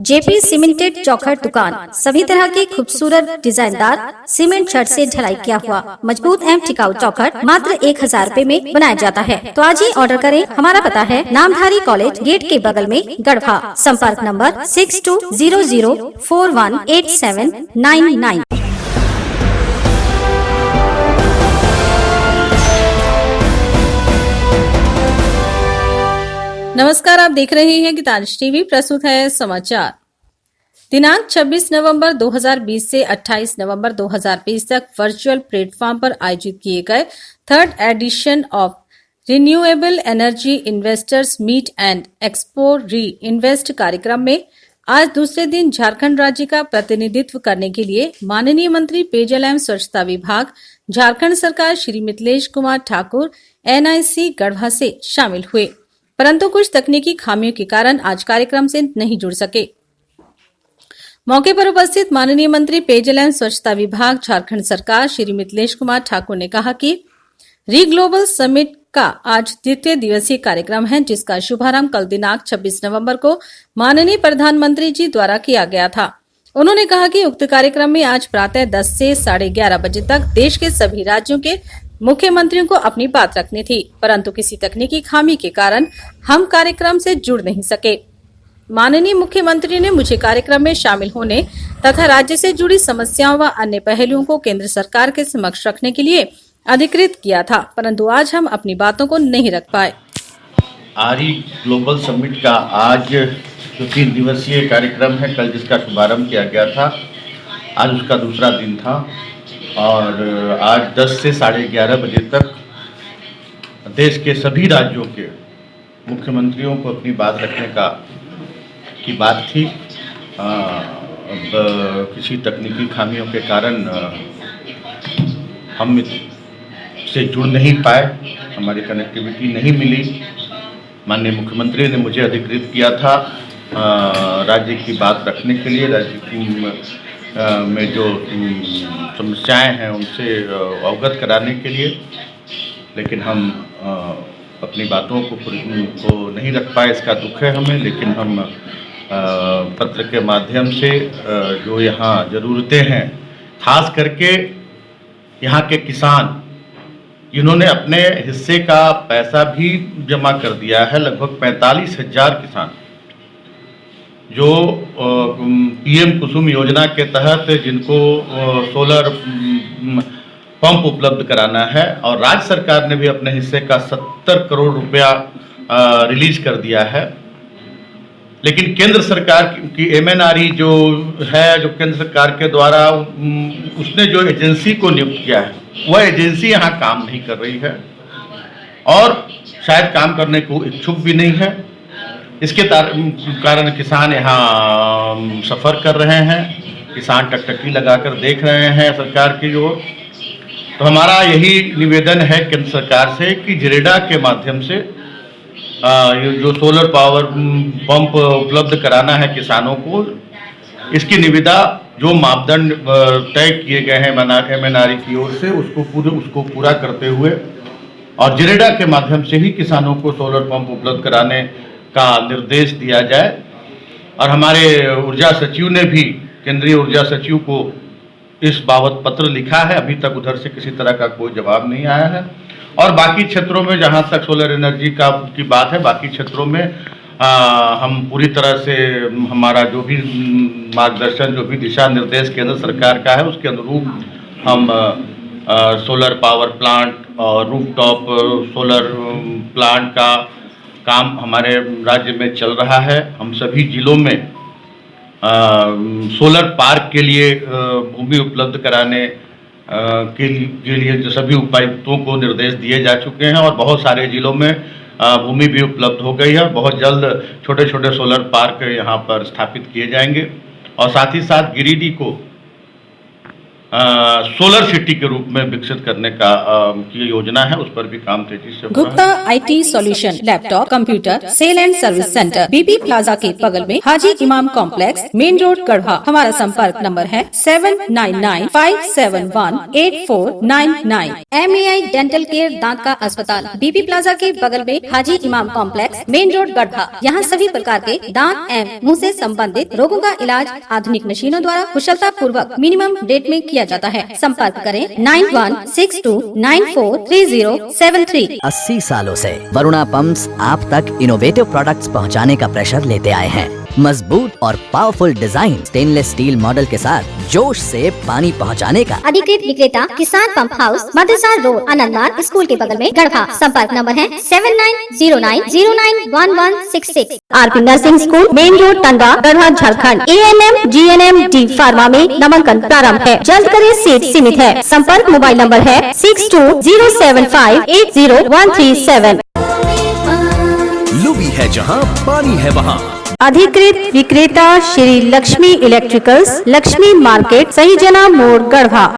JP cemented चौखट दुकान सभी तरह के खूबसूरत डिजाइनदार सीमेंट छड़ से ढलाई किया हुआ मजबूत एवं टिकाऊ चौखट मात्र 1000 रुपए में बनाया जाता है। तो आज ही ऑर्डर करें। हमारा पता है नामधारी कॉलेज गेट के बगल में गढ़वा। संपर्क नंबर 6200418799। नमस्कार, आप देख रहे हैं गीतांश टीवी। प्रस्तुत है समाचार। दिनांक 26 नवंबर 2020 से 28 नवंबर 2020 तक वर्चुअल प्लेटफॉर्म पर आयोजित किए गए third edition of renewable energy investors meet and expo reinvest कार्यक्रम में आज दूसरे दिन झारखंड राज्य का प्रतिनिधित्व करने के लिए माननीय मंत्री पेयजल एवं स्वच्छता विभाग, झारखंड सरकार श्री मिथिलेश कुमार ठाकुर NIC गढ़वा से शामिल हुए, परंतु कुछ तकनीकी खामियों के कारण आज कार्यक्रम से नहीं जुड़ सके। मौके पर उपस्थित माननीय मंत्री पेयजल एवं स्वच्छता विभाग, झारखंड सरकार श्री मिथिलेश कुमार ठाकुर ने कहा कि री ग्लोबल समिट का आज द्वितीय दिवसीय कार्यक्रम है, जिसका शुभारंभ कल दिनांक 26 नवंबर को माननीय प्रधानमंत्री जी द्वारा किया गया था। उन्होंने कहा कि उक्त कार्यक्रम में आज प्रातः 10 से 11:30 बजे तक देश के सभी राज्यों के मुख्यमंत्रियों को अपनी बात रखनी थी, परंतु किसी तकनीकी खामी के कारण हम कार्यक्रम से जुड़ नहीं सके। माननीय मुख्यमंत्री ने मुझे कार्यक्रम में शामिल होने तथा राज्य से जुड़ी समस्याओं व अन्य पहलुओं को केंद्र सरकार के समक्ष रखने के लिए अधिकृत किया था, परंतु आज हम अपनी बातों को नहीं रख पाए। आरी ग्लोबल समिट का आज जो 3 दिवसीय कार्यक्रम है, कल जिसका शुभारंभ किया गया था, आज उसका दूसरा दिन था और आज 10 से 11:30 बजे तक देश के सभी राज्यों के मुख्यमंत्रियों को अपनी बात रखने की बात थी। अब किसी तकनीकी खामियों के कारण हम से जुड़ नहीं पाए, हमारी कनेक्टिविटी नहीं मिली। माननीय मुख्यमंत्री ने मुझे अधिकृत किया था राज्य की बात रखने के लिए, राज्य में जो समस्याएं हैं उनसे अवगत कराने के लिए, लेकिन हम अपनी बातों को नहीं रख पाए, इसका दुख है हमें। लेकिन हम पत्र के माध्यम से जो यहाँ ज़रूरतें हैं, खास करके यहाँ के किसान जिन्होंने अपने हिस्से का पैसा भी जमा कर दिया है, लगभग 45,000 किसान जो PM कुसुम योजना के तहत जिनको सोलर पंप उपलब्ध कराना है, और राज्य सरकार ने भी अपने हिस्से का 70 करोड़ रुपया रिलीज कर दिया है। लेकिन केंद्र सरकार की MNRE जो है, जो केंद्र सरकार के द्वारा उसने जो एजेंसी को नियुक्त किया है, वह एजेंसी यहाँ काम नहीं कर रही है और शायद काम करने को इच्छुक भी नहीं है। इसके कारण किसान यहाँ सफ़र कर रहे हैं, किसान टकटकी लगाकर देख रहे हैं सरकार की ओर। तो हमारा यही निवेदन है केंद्र सरकार से कि JREDA के माध्यम से जो सोलर पावर पंप उपलब्ध कराना है किसानों को, इसकी निविदा जो मापदंड तय किए गए हैं MNRE की ओर से, उसको पूरा करते हुए और JREDA के माध्यम से ही किसानों को सोलर पंप उपलब्ध कराने का निर्देश दिया जाए। और हमारे ऊर्जा सचिव ने भी केंद्रीय ऊर्जा सचिव को इस बाबत पत्र लिखा है, अभी तक उधर से किसी तरह का कोई जवाब नहीं आया है। और बाकी क्षेत्रों में जहां तक सोलर एनर्जी की बात है, बाकी क्षेत्रों में हम पूरी तरह से हमारा जो भी मार्गदर्शन, जो भी दिशा निर्देश केंद्र सरकार का है, उसके अनुरूप हम सोलर पावर प्लांट और रूफटॉप सोलर प्लांट का काम हमारे राज्य में चल रहा है। हम सभी जिलों में सोलर पार्क के लिए भूमि उपलब्ध कराने के लिए जो सभी उपायुक्तों को निर्देश दिए जा चुके हैं और बहुत सारे जिलों में भूमि भी उपलब्ध हो गई है। बहुत जल्द छोटे छोटे सोलर पार्क यहाँ पर स्थापित किए जाएंगे। और साथ ही साथ गिरिडीह को सोलर सिटी के रूप में विकसित करने का की योजना है, उस पर भी काम तेजी से हो रहा गुप्ता है। IT solution laptop computer sale and service centre BB plaza के बगल में हाजी इमाम कॉम्प्लेक्स मेन रोड गढ़वा। हमारा संपर्क नंबर है 7995718499। MAI डेंटल केयर दांत का अस्पताल बीबी प्लाजा के बगल में हाजी इमाम कॉम्प्लेक्स मेन रोड गढ़वा। यहाँ सभी प्रकार के दांत एवं मुंह से संबंधित रोगों का इलाज आधुनिक मशीनों द्वारा कुशलता पूर्वक मिनिमम रेट में किया जाता है। संपर्क करें 9162943073। 80 सालों से वरुणा पंप्स आप तक इनोवेटिव प्रोडक्ट्स पहुंचाने का प्रेशर लेते आए हैं। मजबूत और powerful design stainless steel model के साथ जोश से पानी पहुंचाने का। अधिकृत विक्रेता किसान पंप हाउस मदरसा रोड आनंदमार्ग स्कूल के बगल में गढ़वा। संपर्क नंबर है 7909091166। RP nursing school main road Tandwa Garhwa Jharkhand. ANM GNM D pharma में नामांकन प्रारंभ है, जल्द करें, सीट सीमित है। संपर्क मोबाइल नंबर है 6207580137। लुबी है जहां पानी है वहां। अधिकृत विक्रेता श्री लक्ष्मी इलेक्ट्रिकल्स, लक्ष्मी मार्केट, सही जना मोड़ गढ़वा।